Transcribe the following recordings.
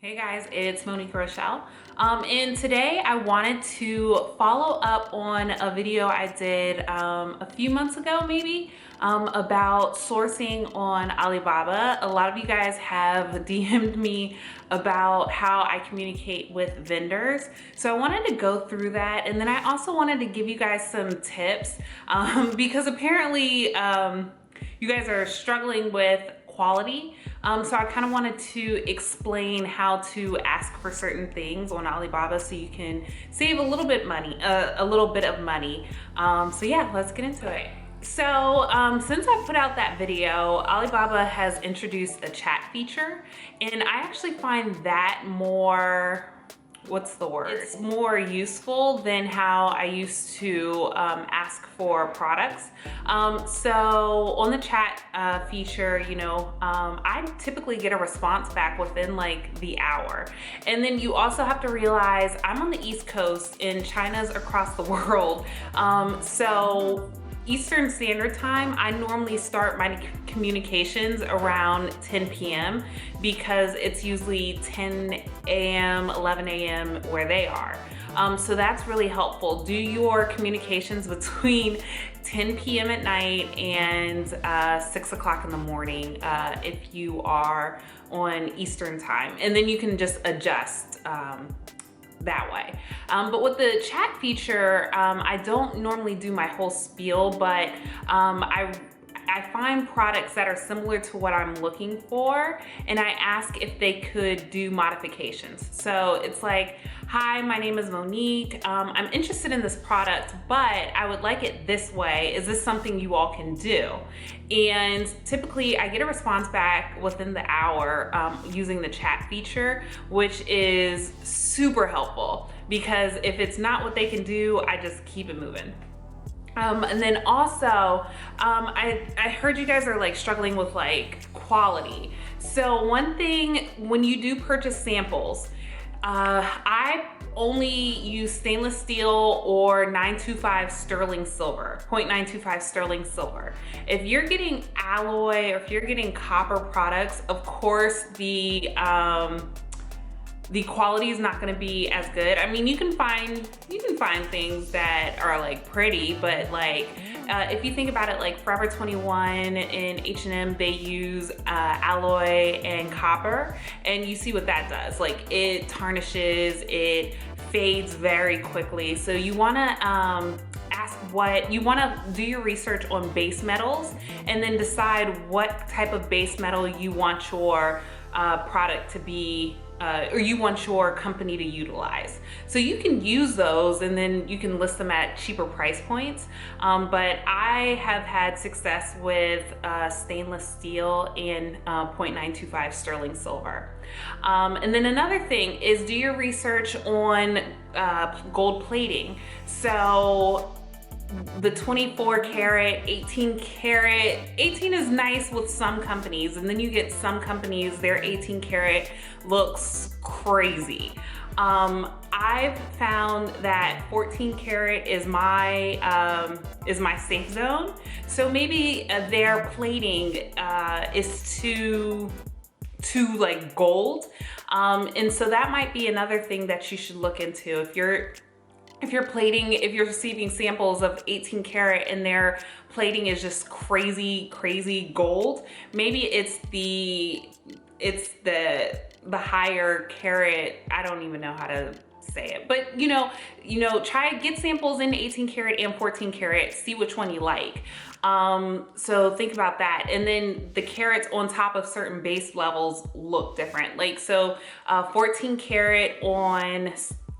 Hey guys, it's Monique Rochelle. And today I wanted to follow up on a video I did a few months ago maybe about sourcing on Alibaba. A lot of you guys have DM'd me about how I communicate with vendors. So I wanted to go through that, and then I also wanted to give you guys some tips because apparently you guys are struggling with quality. So I kind of wanted to explain how to ask for certain things on Alibaba so you can save a little bit of money. So yeah, let's get into it. So since I put out that video, Alibaba has introduced a chat feature, and I actually find that more, what's the word? It's more useful than how I used to ask for products. So on the chat feature, I typically get a response back within like the hour. And then you also have to realize I'm on the East Coast and China's across the world. So Eastern Standard Time, I normally start my communications around 10 p.m. because it's usually 10 a.m., 11 a.m. where they are. So that's really helpful. Do your communications between 10 p.m. at night and 6 o'clock in the morning if you are on Eastern Time. And then you can just adjust that way. But with the chat feature, I don't normally do my whole spiel, but I find products that are similar to what I'm looking for, and I ask if they could do modifications. So it's like, hi, my name is Monique. I'm interested in this product, but I would like it this way. Is this something you all can do? And typically I get a response back within the hour using the chat feature, which is super helpful because if it's not what they can do, I just keep it moving. And then also, I heard you guys are like struggling with like quality. So one thing, when you do purchase samples, I only use stainless steel or 925 sterling silver, 0.925 sterling silver. If you're getting alloy or if you're getting copper products, of course the quality is not going to be as good. I mean, you can find things that are like pretty, but like if you think about it, like Forever 21 and H&M, they use alloy and copper, and you see what that does. Like it tarnishes, it fades very quickly. So you want to do your research on base metals, and then decide what type of base metal you want your product to be or you want your company to utilize. So you can use those and then you can list them at cheaper price points. But I have had success with stainless steel and 0.925 sterling silver. And then another thing is do your research on gold plating. So the 24 karat, 18 karat, 18 is nice with some companies, and then you get some companies, their 18 karat looks crazy. I've found that 14 karat is my safe zone. So maybe their plating is too like gold. And so that might be another thing that you should look into. If you're receiving samples of 18 karat and their plating is just crazy gold, maybe it's the higher carat. I don't even know how to say it, but try get samples in 18 karat and 14 karat, see which one you like. So think about that. And then the carats on top of certain base levels look different. Like, so 14 karat on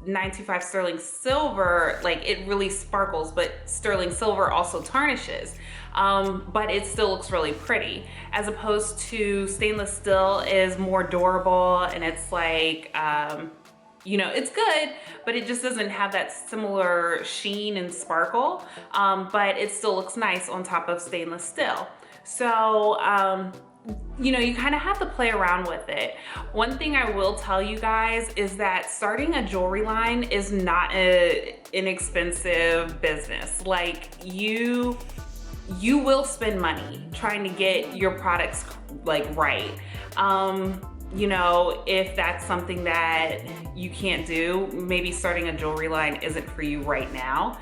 925 sterling silver, like it really sparkles, but sterling silver also tarnishes. But it still looks really pretty, as opposed to stainless steel is more durable, and it's like, it's good, but it just doesn't have that similar sheen and sparkle, but it still looks nice on top of stainless steel. So, you kind of have to play around with it. One thing I will tell you guys is that starting a jewelry line is not an inexpensive business. Like you will spend money trying to get your products like right. you know, if that's something that you can't do, maybe starting a jewelry line isn't for you right now.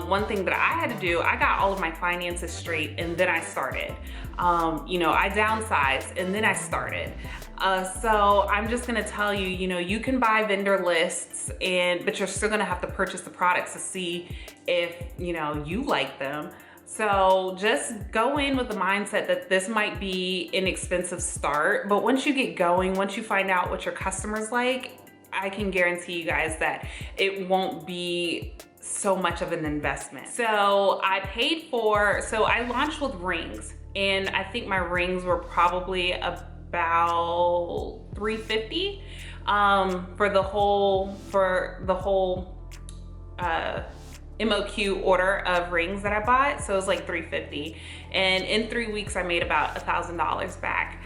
One thing that I had to do, I got all of my finances straight and then I started. You know, I downsized and then I started. So I'm just gonna tell you, you know, you can buy vendor lists but you're still gonna have to purchase the products to see if, you know, you like them. So just go in with the mindset that this might be an expensive start, but once you get going, once you find out what your customers like, I can guarantee you guys that it won't be so much of an investment. So I launched with rings, and I think my rings were probably about $350 for the whole MOQ order of rings that I bought. So it was like $350, and in 3 weeks I made about $1,000 back.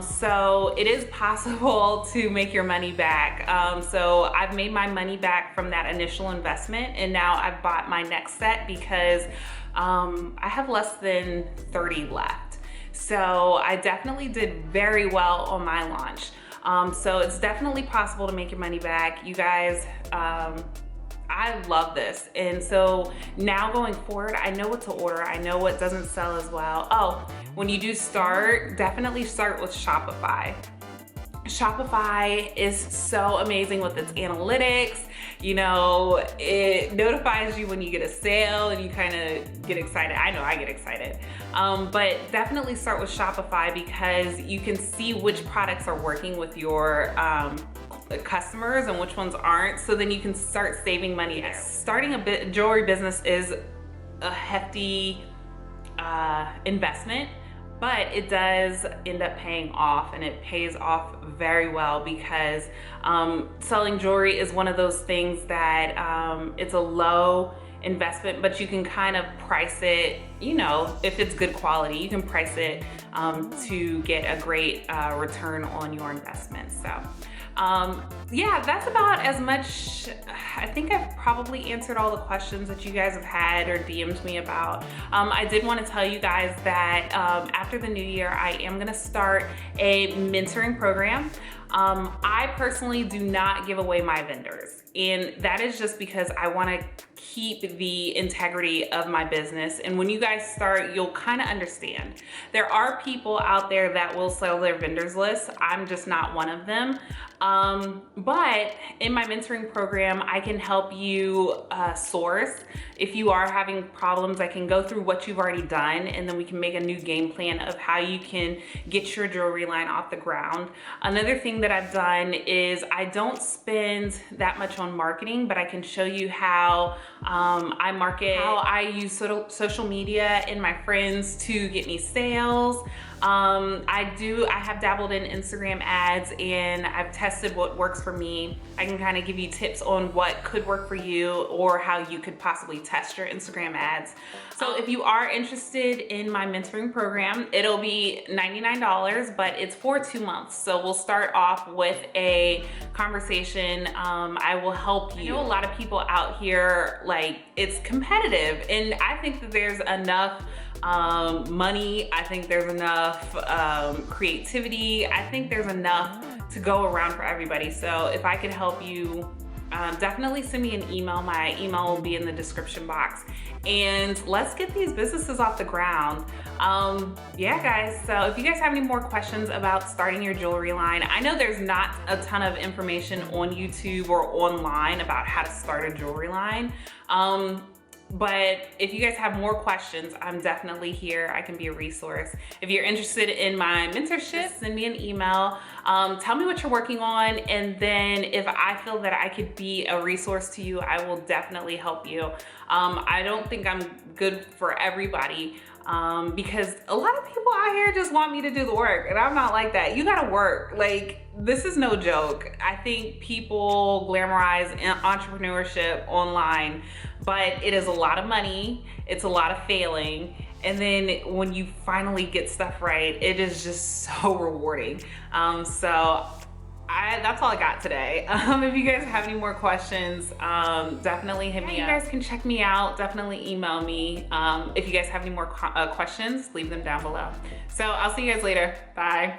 So it is possible to make your money back. So I've made my money back from that initial investment, and now I've bought my next set because I have less than 30 left. So I definitely did very well on my launch. So it's definitely possible to make your money back. You guys, I love this. And so now going forward, I know what to order. I know what doesn't sell as well. Oh, when you do start, definitely start with Shopify. Shopify is so amazing with its analytics. You know, it notifies you when you get a sale and you kind of get excited. I know I get excited. But definitely start with Shopify because you can see which products are working with your customers and which ones aren't, so then you can start saving money there. Starting a jewelry business is a hefty investment, but it does end up paying off, and it pays off very well because selling jewelry is one of those things that it's a low investment, but you can kind of price it, you know, if it's good quality, you can price it to get a great return on your investment. So yeah, that's about as much. I think I've probably answered all the questions that you guys have had or DM'd me about. I did want to tell you guys that after the new year, I am going to start a mentoring program. I personally do not give away my vendors, and that is just because I want to keep the integrity of my business. And when you guys start, you'll kind of understand. There are people out there that will sell their vendors list. I'm just not one of them. But in my mentoring program, I can help you source. If you are having problems, I can go through what you've already done, and then we can make a new game plan of how you can get your jewelry line off the ground. Another thing that I've done is I don't spend that much on marketing, but I can show you how I market, how I use social media and my friends to get me sales. I have dabbled in Instagram ads, and I've tested what works for me. I can kind of give you tips on what could work for you or how you could possibly test your Instagram ads. So if you are interested in my mentoring program, it'll be $99, but it's for 2 months. So we'll start off with a conversation. I will help you. I know a lot of people out here, like, it's competitive, and I think that there's enough money. I think there's enough creativity. I think there's enough to go around for everybody. So if I could help you, definitely send me an email. My email will be in the description box, and let's get these businesses off the ground. Yeah, guys, so if you guys have any more questions about starting your jewelry line, I know there's not a ton of information on YouTube or online about how to start a jewelry line. But if you guys have more questions, I'm definitely here. I can be a resource. If you're interested in my mentorship, send me an email. Tell me what you're working on, and then if I feel that I could be a resource to you, I will definitely help you. I don't think I'm good for everybody, because a lot of people out here just want me to do the work, and I'm not like that. You gotta work. Like, this is no joke. I think people glamorize entrepreneurship online, but it is a lot of money, it's a lot of failing, and then when you finally get stuff right, it is just so rewarding. So that's all I got today. If you guys have any more questions, definitely hit me up. You guys can check me out, definitely email me. If you guys have any more questions, leave them down below. So I'll see you guys later. Bye.